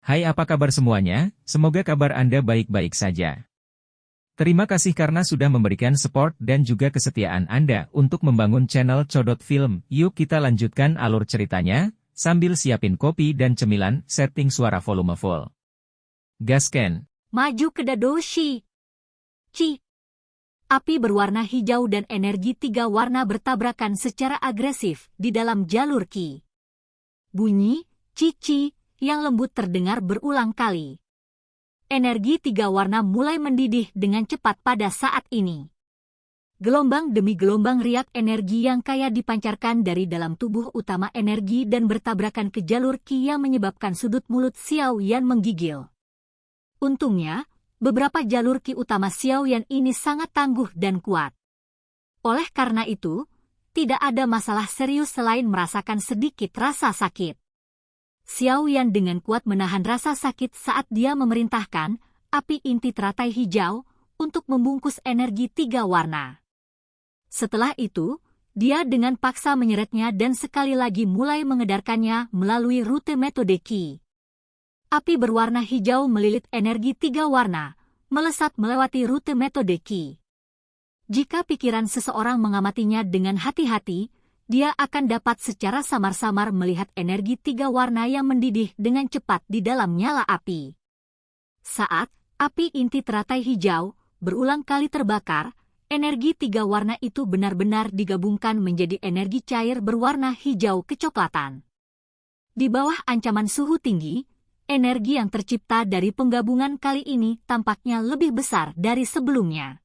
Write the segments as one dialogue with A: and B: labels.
A: Hai, apa kabar semuanya? Semoga kabar Anda baik-baik saja. Terima kasih karena sudah memberikan support dan juga kesetiaan Anda untuk membangun channel Codot Film. Yuk kita lanjutkan alur ceritanya, sambil siapin kopi dan cemilan, setting suara volume full. Gasken.
B: Maju ke Dadoshi. Ci. Api berwarna hijau dan energi tiga warna bertabrakan secara agresif di dalam jalur Ki. Bunyi, cici, yang lembut terdengar berulang kali. Energi tiga warna mulai mendidih dengan cepat pada saat ini. Gelombang demi gelombang riak energi yang kaya dipancarkan dari dalam tubuh utama energi dan bertabrakan ke jalur Ki yang menyebabkan sudut mulut Xiao Yan menggigil. Untungnya, beberapa jalur Ki utama Xiao Yan ini sangat tangguh dan kuat. Oleh karena itu, tidak ada masalah serius selain merasakan sedikit rasa sakit. Xiao Yan dengan kuat menahan rasa sakit saat dia memerintahkan api inti teratai hijau untuk membungkus energi tiga warna. Setelah itu, dia dengan paksa menyeretnya dan sekali lagi mulai mengedarkannya melalui rute metode Ki. Api berwarna hijau melilit energi tiga warna, melesat melewati rute metode Ki. Jika pikiran seseorang mengamatinya dengan hati-hati, dia akan dapat secara samar-samar melihat energi tiga warna yang mendidih dengan cepat di dalam nyala api. Saat api inti teratai hijau berulang kali terbakar, energi tiga warna itu benar-benar digabungkan menjadi energi cair berwarna hijau kecoklatan. Di bawah ancaman suhu tinggi, energi yang tercipta dari penggabungan kali ini tampaknya lebih besar dari sebelumnya.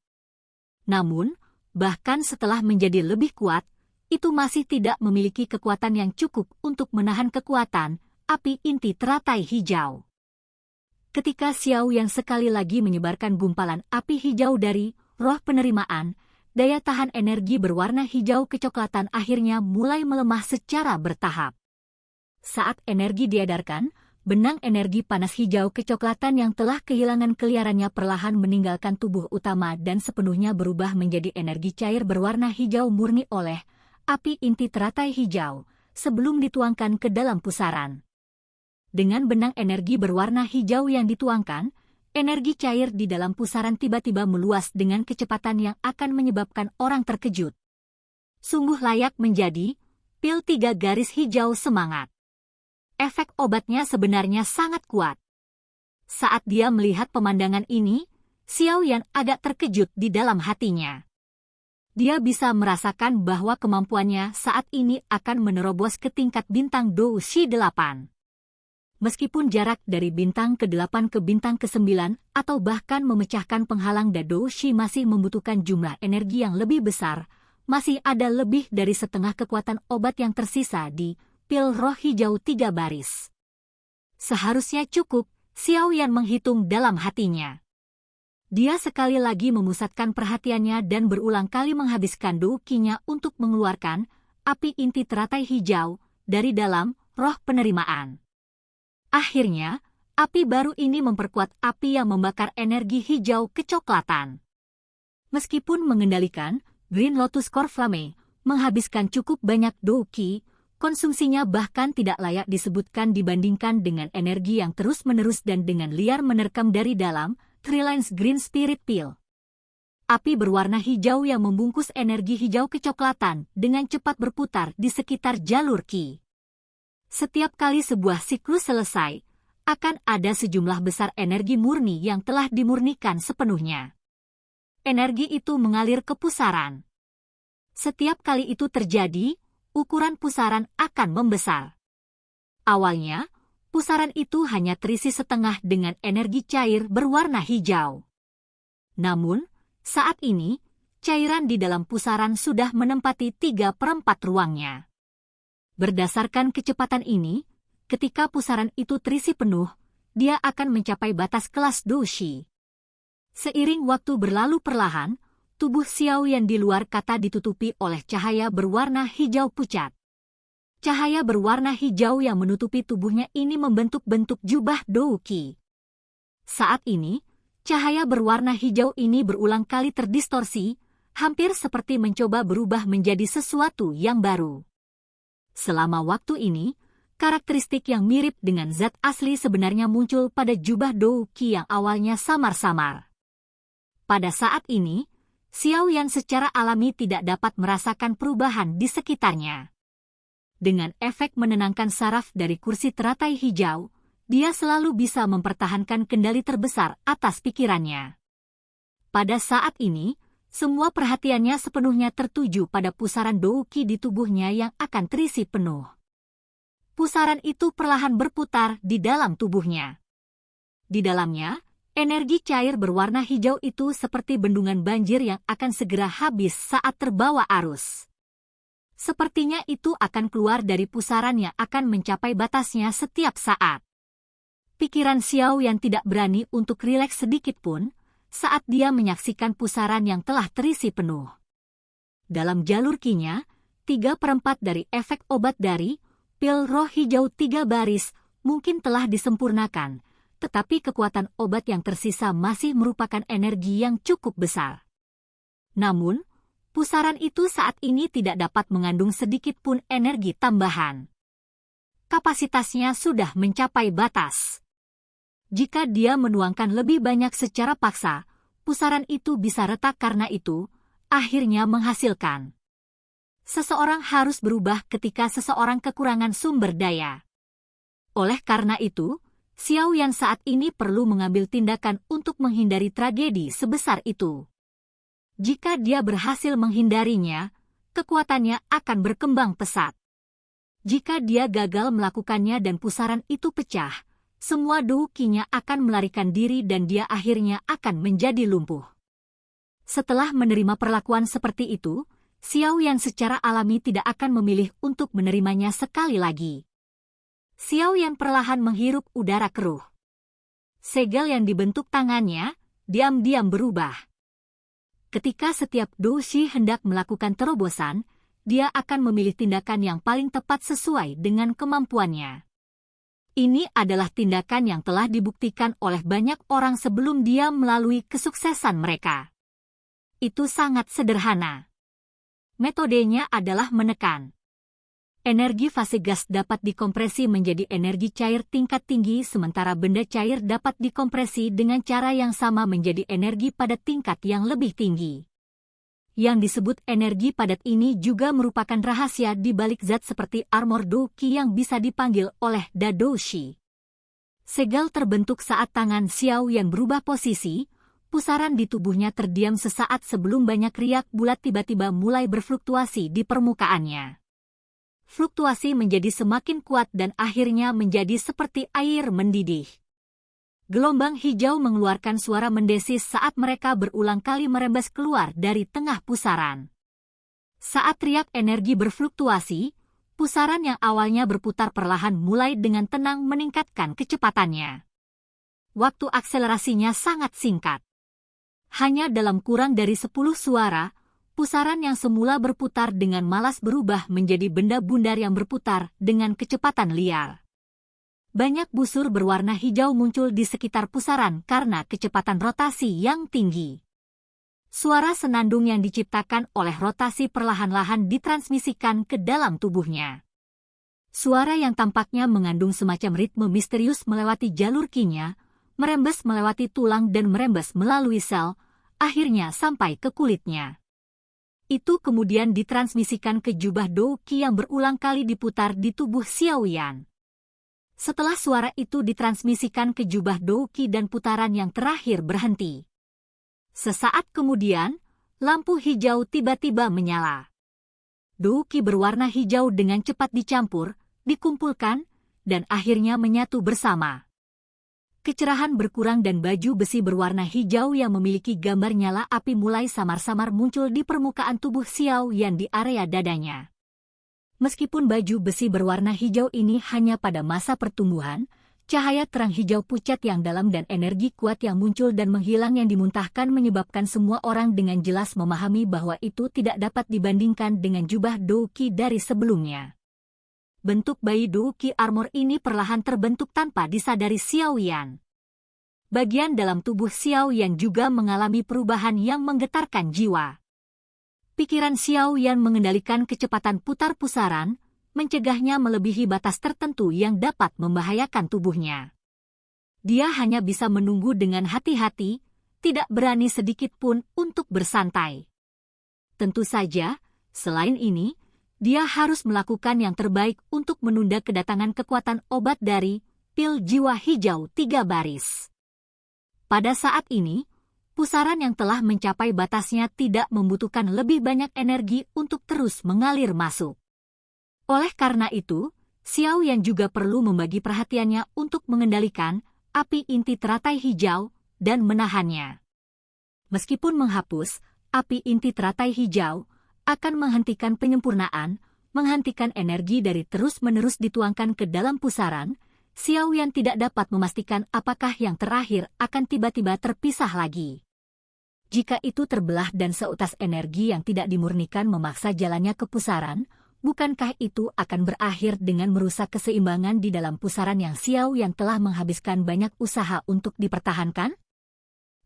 B: Namun, bahkan setelah menjadi lebih kuat, itu masih tidak memiliki kekuatan yang cukup untuk menahan kekuatan api inti teratai hijau. Ketika Xiao yang sekali lagi menyebarkan gumpalan api hijau dari roh penerimaan, daya tahan energi berwarna hijau kecoklatan akhirnya mulai melemah secara bertahap. Saat energi diedarkan, benang energi panas hijau kecoklatan yang telah kehilangan keliarannya perlahan meninggalkan tubuh utama dan sepenuhnya berubah menjadi energi cair berwarna hijau murni oleh api inti teratai hijau, sebelum dituangkan ke dalam pusaran. Dengan benang energi berwarna hijau yang dituangkan, energi cair di dalam pusaran tiba-tiba meluas dengan kecepatan yang akan menyebabkan orang terkejut. Sungguh layak menjadi pil 3 garis hijau semangat. Efek obatnya sebenarnya sangat kuat. Saat dia melihat pemandangan ini, Xiao Yan agak terkejut di dalam hatinya. Dia bisa merasakan bahwa kemampuannya saat ini akan menerobos ke tingkat bintang Doushi 8. Meskipun jarak dari bintang ke-8 ke bintang ke-9 atau bahkan memecahkan penghalang Doushi masih membutuhkan jumlah energi yang lebih besar, masih ada lebih dari setengah kekuatan obat yang tersisa di pil roh hijau 3 baris. Seharusnya cukup, Xiao Yan menghitung dalam hatinya. Dia sekali lagi memusatkan perhatiannya dan berulang kali menghabiskan doukinya untuk mengeluarkan api inti teratai hijau dari dalam roh penerimaan. Akhirnya, api baru ini memperkuat api yang membakar energi hijau kecoklatan. Meskipun mengendalikan Green Lotus Core Flame menghabiskan cukup banyak douki, konsumsinya bahkan tidak layak disebutkan dibandingkan dengan energi yang terus-menerus dan dengan liar menerkam dari dalam Three Lines Green Spirit Pill. Api berwarna hijau yang membungkus energi hijau kecoklatan dengan cepat berputar di sekitar jalur Ki. Setiap kali sebuah siklus selesai, akan ada sejumlah besar energi murni yang telah dimurnikan sepenuhnya. Energi itu mengalir ke pusaran. Setiap kali itu terjadi, ukuran pusaran akan membesar. Awalnya, pusaran itu hanya terisi setengah dengan energi cair berwarna hijau. Namun, saat ini, cairan di dalam pusaran sudah menempati 3/4 ruangnya. Berdasarkan kecepatan ini, ketika pusaran itu terisi penuh, dia akan mencapai batas kelas Doushi. Seiring waktu berlalu perlahan, tubuh Xiao yang di luar kata ditutupi oleh cahaya berwarna hijau pucat. Cahaya berwarna hijau yang menutupi tubuhnya ini membentuk-bentuk jubah douki. Saat ini, cahaya berwarna hijau ini berulang kali terdistorsi, hampir seperti mencoba berubah menjadi sesuatu yang baru. Selama waktu ini, Karakteristik yang mirip dengan zat asli sebenarnya muncul pada jubah Douqi yang awalnya samar-samar. Pada saat ini, Xiao Yan secara alami tidak dapat merasakan perubahan di sekitarnya. Dengan efek menenangkan saraf dari kursi teratai hijau, dia selalu bisa mempertahankan kendali terbesar atas pikirannya. Pada saat ini, semua perhatiannya sepenuhnya tertuju pada pusaran Douqi di tubuhnya yang akan terisi penuh. Pusaran itu perlahan berputar di dalam tubuhnya. Di dalamnya, energi cair berwarna hijau itu seperti bendungan banjir yang akan segera habis saat terbawa arus. Sepertinya itu akan keluar dari pusaran yang akan mencapai batasnya setiap saat. Pikiran Xiao yang tidak berani untuk rileks sedikit pun, saat dia menyaksikan pusaran yang telah terisi penuh. Dalam jalur Qi-nya, 3/4 dari efek obat dari pil roh hijau 3 baris mungkin telah disempurnakan, tetapi kekuatan obat yang tersisa masih merupakan energi yang cukup besar. Namun, pusaran itu saat ini tidak dapat mengandung sedikit pun energi tambahan. Kapasitasnya sudah mencapai batas. Jika dia menuangkan lebih banyak secara paksa, pusaran itu bisa retak karena itu, akhirnya menghasilkan. Seseorang harus berubah ketika seseorang kekurangan sumber daya. Oleh karena itu, Xiao Yan saat ini perlu mengambil tindakan untuk menghindari tragedi sebesar itu. Jika dia berhasil menghindarinya, kekuatannya akan berkembang pesat. Jika dia gagal melakukannya dan pusaran itu pecah, semua Douqi-nya akan melarikan diri dan dia akhirnya akan menjadi lumpuh. Setelah menerima perlakuan seperti itu, Xiao Yan secara alami tidak akan memilih untuk menerimanya sekali lagi. Xiao Yan perlahan menghirup udara keruh. Segel yang dibentuk tangannya, diam-diam berubah. Ketika setiap Douqi hendak melakukan terobosan, dia akan memilih tindakan yang paling tepat sesuai dengan kemampuannya. Ini adalah tindakan yang telah dibuktikan oleh banyak orang sebelum dia melalui kesuksesan mereka. Itu sangat sederhana. Metodenya adalah menekan. Energi fase gas dapat dikompresi menjadi energi cair tingkat tinggi sementara benda cair dapat dikompresi dengan cara yang sama menjadi energi padat tingkat yang lebih tinggi. Yang disebut energi padat ini juga merupakan rahasia di balik zat seperti armor Douqi yang bisa dipanggil oleh Da Douqi. Segel terbentuk saat tangan Xiao Yan berubah posisi. Pusaran di tubuhnya terdiam sesaat sebelum banyak riak bulat tiba-tiba mulai berfluktuasi di permukaannya. Fluktuasi menjadi semakin kuat dan akhirnya menjadi seperti air mendidih. Gelombang hijau mengeluarkan suara mendesis saat mereka berulang kali merembes keluar dari tengah pusaran. Saat riak energi berfluktuasi, pusaran yang awalnya berputar perlahan mulai dengan tenang meningkatkan kecepatannya. Waktu akselerasinya sangat singkat. Hanya dalam kurang dari 10 suara, pusaran yang semula berputar dengan malas berubah menjadi benda bundar yang berputar dengan kecepatan liar. Banyak busur berwarna hijau muncul di sekitar pusaran karena kecepatan rotasi yang tinggi. Suara senandung yang diciptakan oleh rotasi perlahan-lahan ditransmisikan ke dalam tubuhnya. Suara yang tampaknya mengandung semacam ritme misterius melewati jalur Qi-nya, merembes melewati tulang dan merembes melalui sel, akhirnya sampai ke kulitnya. Itu kemudian ditransmisikan ke jubah Douqi yang berulang kali diputar di tubuh Xiao Yan. Setelah suara itu ditransmisikan ke jubah Douqi dan putaran yang terakhir berhenti. Sesaat kemudian, lampu hijau tiba-tiba menyala. Douqi berwarna hijau dengan cepat dicampur, dikumpulkan, dan akhirnya menyatu bersama. Kecerahan berkurang dan baju besi berwarna hijau yang memiliki gambar nyala api mulai samar-samar muncul di permukaan tubuh Xiao Yan di area dadanya. Meskipun baju besi berwarna hijau ini hanya pada masa pertumbuhan, cahaya terang hijau pucat yang dalam dan energi kuat yang muncul dan menghilang yang dimuntahkan menyebabkan semua orang dengan jelas memahami bahwa itu tidak dapat dibandingkan dengan jubah Douqi dari sebelumnya. Bentuk bayi Douqi armor ini perlahan terbentuk tanpa disadari Xiao Yan. Bagian dalam tubuh Xiao Yan juga mengalami perubahan yang menggetarkan jiwa. Pikiran Xiao Yan mengendalikan kecepatan putar pusaran, mencegahnya melebihi batas tertentu yang dapat membahayakan tubuhnya. Dia hanya bisa menunggu dengan hati-hati, tidak berani sedikit pun untuk bersantai. Tentu saja, selain ini, dia harus melakukan yang terbaik untuk menunda kedatangan kekuatan obat dari pil jiwa hijau 3 baris. Pada saat ini, pusaran yang telah mencapai batasnya tidak membutuhkan lebih banyak energi untuk terus mengalir masuk. Oleh karena itu, Xiao Yan juga perlu membagi perhatiannya untuk mengendalikan api inti teratai hijau dan menahannya. Meskipun menghapus api inti teratai hijau, akan menghentikan penyempurnaan, menghentikan energi dari terus-menerus dituangkan ke dalam pusaran, Xiao Yan tidak dapat memastikan apakah yang terakhir akan tiba-tiba terpisah lagi. Jika itu terbelah dan seutas energi yang tidak dimurnikan memaksa jalannya ke pusaran, bukankah itu akan berakhir dengan merusak keseimbangan di dalam pusaran yang Xiao Yan telah menghabiskan banyak usaha untuk dipertahankan?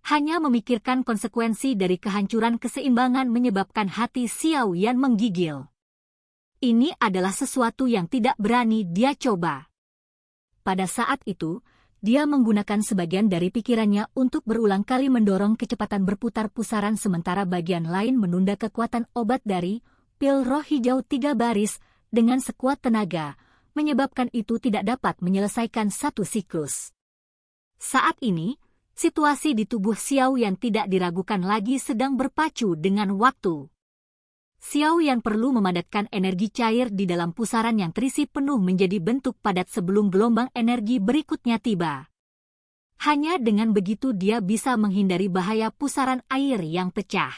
B: Hanya memikirkan konsekuensi dari kehancuran keseimbangan menyebabkan hati Xiao Yan menggigil. Ini adalah sesuatu yang tidak berani dia coba. Pada saat itu, dia menggunakan sebagian dari pikirannya untuk berulang kali mendorong kecepatan berputar pusaran sementara bagian lain menunda kekuatan obat dari pil roh hijau 3 baris dengan sekuat tenaga, menyebabkan itu tidak dapat menyelesaikan satu siklus. Saat ini, situasi di tubuh Xiao Yan tidak diragukan lagi sedang berpacu dengan waktu. Xiao Yan perlu memadatkan energi cair di dalam pusaran yang terisi penuh menjadi bentuk padat sebelum gelombang energi berikutnya tiba. Hanya dengan begitu dia bisa menghindari bahaya pusaran air yang pecah.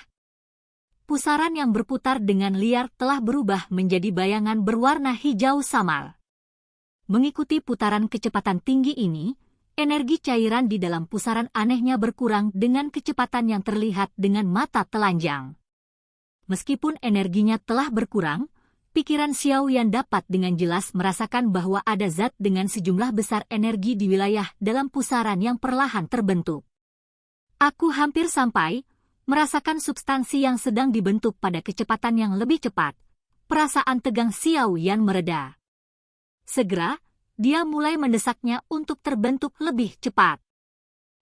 B: Pusaran yang berputar dengan liar telah berubah menjadi bayangan berwarna hijau samar. Mengikuti putaran kecepatan tinggi ini, energi cairan di dalam pusaran anehnya berkurang dengan kecepatan yang terlihat dengan mata telanjang. Meskipun energinya telah berkurang, pikiran Xiao Yan dapat dengan jelas merasakan bahwa ada zat dengan sejumlah besar energi di wilayah dalam pusaran yang perlahan terbentuk. Aku hampir sampai merasakan substansi yang sedang dibentuk pada kecepatan yang lebih cepat. Perasaan tegang Xiao Yan mereda. Segera, dia mulai mendesaknya untuk terbentuk lebih cepat.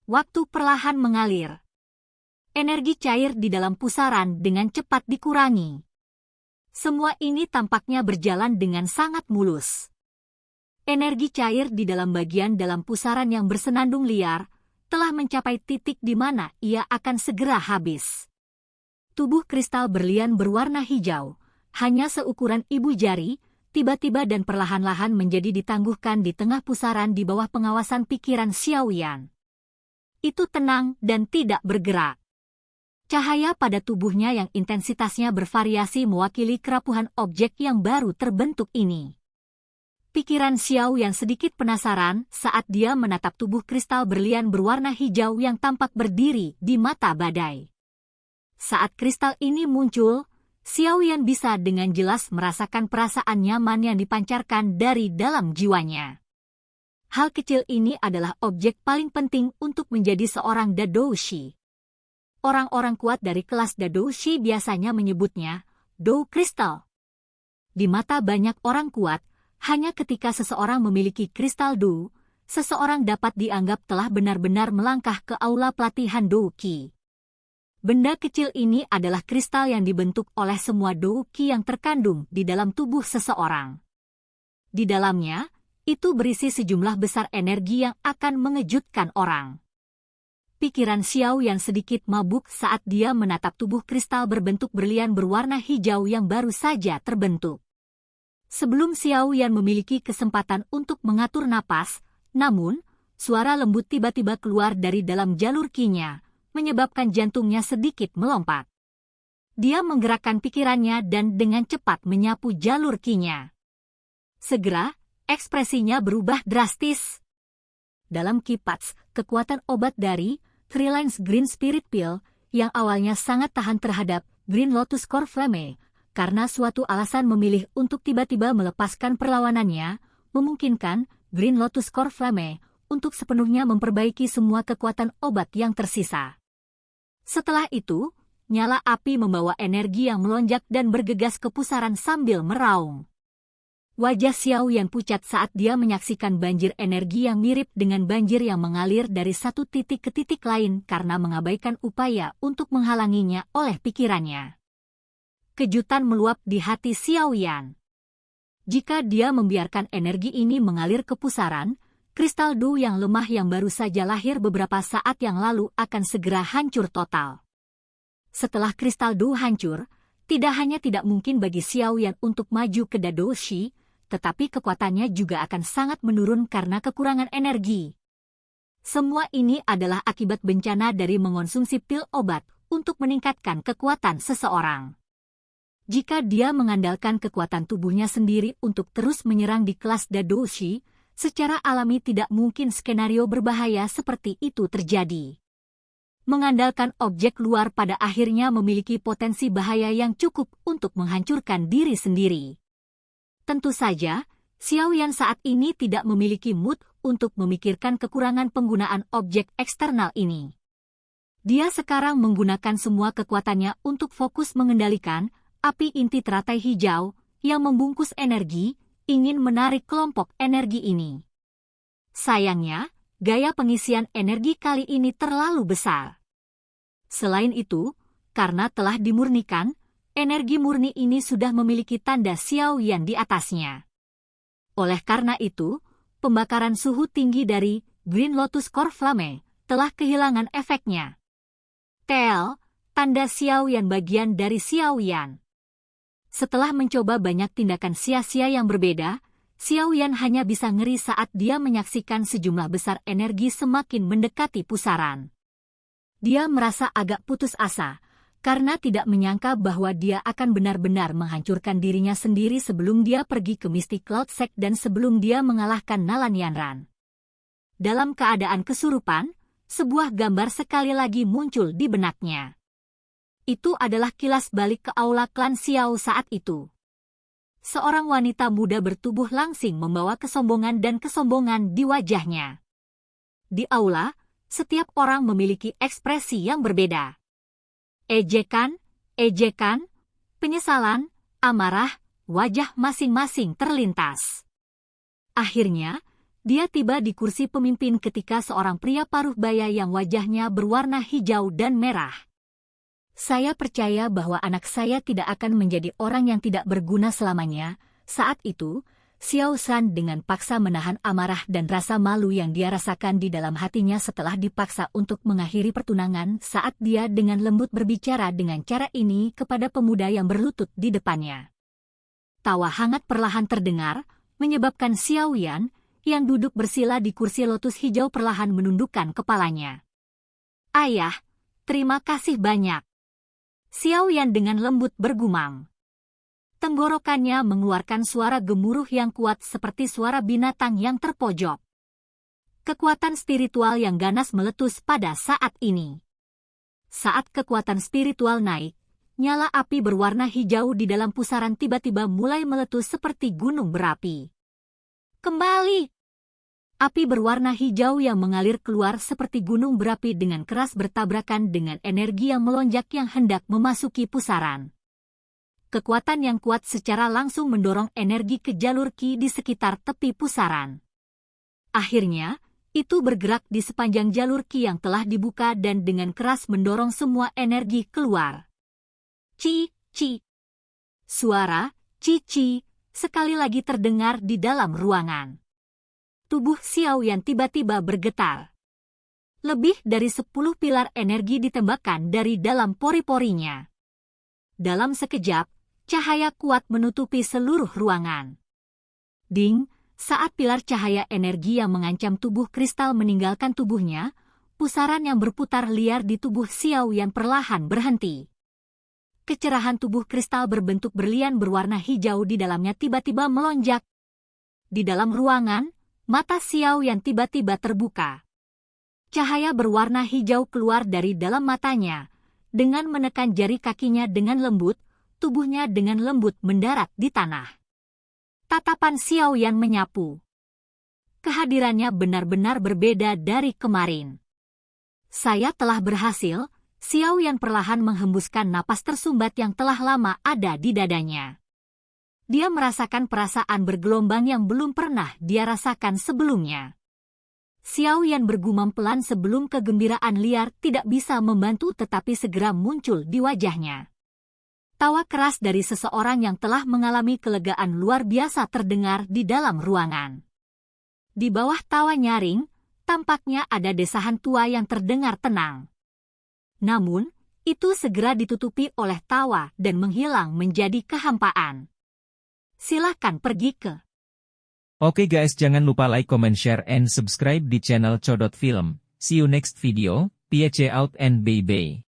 B: Waktu perlahan mengalir. Energi cair di dalam pusaran dengan cepat dikurangi. Semua ini tampaknya berjalan dengan sangat mulus. Energi cair di dalam bagian dalam pusaran yang bersenandung liar telah mencapai titik di mana ia akan segera habis. Tubuh kristal berlian berwarna hijau, hanya seukuran ibu jari, tiba-tiba dan perlahan-lahan menjadi ditangguhkan di tengah pusaran di bawah pengawasan pikiran Xiao Yan. Itu tenang dan tidak bergerak. Cahaya pada tubuhnya yang intensitasnya bervariasi mewakili kerapuhan objek yang baru terbentuk ini. Pikiran Xiao yang sedikit penasaran saat dia menatap tubuh kristal berlian berwarna hijau yang tampak berdiri di mata badai. Saat kristal ini muncul, Xiao Yan bisa dengan jelas merasakan perasaan nyaman yang dipancarkan dari dalam jiwanya. Hal kecil ini adalah objek paling penting untuk menjadi seorang Dadoushi. Orang-orang kuat dari kelas Dadoushi biasanya menyebutnya Dou Kristal. Di mata banyak orang kuat, hanya ketika seseorang memiliki kristal Dou, seseorang dapat dianggap telah benar-benar melangkah ke aula pelatihan Dou Qi. Benda kecil ini adalah kristal yang dibentuk oleh semua Dou Qi yang terkandung di dalam tubuh seseorang. Di dalamnya, itu berisi sejumlah besar energi yang akan mengejutkan orang. Pikiran Xiao yang sedikit mabuk saat dia menatap tubuh kristal berbentuk berlian berwarna hijau yang baru saja terbentuk. Sebelum Xiao Yan memiliki kesempatan untuk mengatur napas, namun, suara lembut tiba-tiba keluar dari dalam jalur Qi-nya, menyebabkan jantungnya sedikit melompat. Dia menggerakkan pikirannya dan dengan cepat menyapu jalur Qi-nya. Segera, ekspresinya berubah drastis. Dalam Qi-Pats, kekuatan obat dari Three Lines Green Spirit Pill, yang awalnya sangat tahan terhadap Green Lotus Core Flame, karena suatu alasan memilih untuk tiba-tiba melepaskan perlawanannya, memungkinkan Green Lotus Core Flame untuk sepenuhnya memperbaiki semua kekuatan obat yang tersisa. Setelah itu, nyala api membawa energi yang melonjak dan bergegas ke pusaran sambil meraung. Wajah Xiao Yan pucat saat dia menyaksikan banjir energi yang mirip dengan banjir yang mengalir dari satu titik ke titik lain karena mengabaikan upaya untuk menghalanginya oleh pikirannya. Kejutan meluap di hati Xiao Yan. Jika dia membiarkan energi ini mengalir ke pusaran, kristal Du yang lemah yang baru saja lahir beberapa saat yang lalu akan segera hancur total. Setelah kristal Du hancur, tidak hanya tidak mungkin bagi Xiao Yan untuk maju ke Dadoshi, tetapi kekuatannya juga akan sangat menurun karena kekurangan energi. Semua ini adalah akibat bencana dari mengonsumsi pil obat untuk meningkatkan kekuatan seseorang. Jika dia mengandalkan kekuatan tubuhnya sendiri untuk terus menyerang di kelas Dadoshi, secara alami tidak mungkin skenario berbahaya seperti itu terjadi. Mengandalkan objek luar pada akhirnya memiliki potensi bahaya yang cukup untuk menghancurkan diri sendiri. Tentu saja, Xiao Yan saat ini tidak memiliki mood untuk memikirkan kekurangan penggunaan objek eksternal ini. Dia sekarang menggunakan semua kekuatannya untuk fokus mengendalikan api inti teratai hijau yang membungkus energi, ingin menarik kelompok energi ini. Sayangnya, gaya pengisian energi kali ini terlalu besar. Selain itu, karena telah dimurnikan, energi murni ini sudah memiliki tanda Xiao Yan di atasnya. Oleh karena itu, pembakaran suhu tinggi dari Green Lotus Core Flame telah kehilangan efeknya. Tanda Xiao Yan bagian dari Xiao Yan. Setelah mencoba banyak tindakan sia-sia yang berbeda, Xiao Yan hanya bisa ngeri saat dia menyaksikan sejumlah besar energi semakin mendekati pusaran. Dia merasa agak putus asa, karena tidak menyangka bahwa dia akan benar-benar menghancurkan dirinya sendiri sebelum dia pergi ke Mystic Cloud Sect dan sebelum dia mengalahkan Nalan Yanran. Dalam keadaan kesurupan, sebuah gambar sekali lagi muncul di benaknya. Itu adalah kilas balik ke aula klan Xiao saat itu. Seorang wanita muda bertubuh langsing membawa kesombongan dan kesombongan di wajahnya. Di aula, setiap orang memiliki ekspresi yang berbeda. Ejekan, penyesalan, amarah, wajah masing-masing terlintas. Akhirnya, dia tiba di kursi pemimpin ketika seorang pria paruh baya yang wajahnya berwarna hijau dan merah. Saya percaya bahwa anak saya tidak akan menjadi orang yang tidak berguna selamanya. Saat itu, Xiao San dengan paksa menahan amarah dan rasa malu yang dia rasakan di dalam hatinya setelah dipaksa untuk mengakhiri pertunangan saat dia dengan lembut berbicara dengan cara ini kepada pemuda yang berlutut di depannya. Tawa hangat perlahan terdengar, menyebabkan Xiao Yan, yang duduk bersila di kursi lotus hijau perlahan menundukkan kepalanya. Ayah, terima kasih banyak. Xiao Yan dengan lembut bergumam. Tenggorokannya mengeluarkan suara gemuruh yang kuat seperti suara binatang yang terpojok. Kekuatan spiritual yang ganas meletus pada saat ini. Saat kekuatan spiritual naik, nyala api berwarna hijau di dalam pusaran tiba-tiba mulai meletus seperti gunung berapi. Kembali! Api berwarna hijau yang mengalir keluar seperti gunung berapi dengan keras bertabrakan dengan energi yang melonjak yang hendak memasuki pusaran. Kekuatan yang kuat secara langsung mendorong energi ke jalur Qi di sekitar tepi pusaran. Akhirnya, itu bergerak di sepanjang jalur Qi yang telah dibuka dan dengan keras mendorong semua energi keluar. Ci. Suara ci sekali lagi terdengar di dalam ruangan. Tubuh Xiao Yan tiba-tiba bergetar. Lebih dari 10 pilar energi ditembakkan dari dalam pori-porinya. Dalam sekejap, cahaya kuat menutupi seluruh ruangan. Ding, saat pilar cahaya energi yang mengancam tubuh kristal meninggalkan tubuhnya, pusaran yang berputar liar di tubuh Xiao Yan perlahan berhenti. Kecerahan tubuh kristal berbentuk berlian berwarna hijau di dalamnya tiba-tiba melonjak. Di dalam ruangan, mata Xiao Yan tiba-tiba terbuka. Cahaya berwarna hijau keluar dari dalam matanya. Dengan menekan jari kakinya dengan lembut, tubuhnya dengan lembut mendarat di tanah. Tatapan Xiao Yan menyapu. Kehadirannya benar-benar berbeda dari kemarin. Saya telah berhasil. Xiao Yan perlahan menghembuskan napas tersumbat yang telah lama ada di dadanya. dia merasakan perasaan bergelombang yang belum pernah dia rasakan sebelumnya. Xiao Yan bergumam pelan sebelum kegembiraan liar tidak bisa membantu tetapi segera muncul di wajahnya. Tawa keras dari seseorang yang telah mengalami kelegaan luar biasa terdengar di dalam ruangan. Di bawah tawa nyaring, tampaknya ada desahan tua yang terdengar tenang. Namun, itu segera ditutupi oleh tawa dan menghilang menjadi kehampaan. Silakan pergi ke.
A: Oke guys, jangan lupa like, comment, share, and subscribe di channel Codot Film. See you next video, peace out and bye-bye.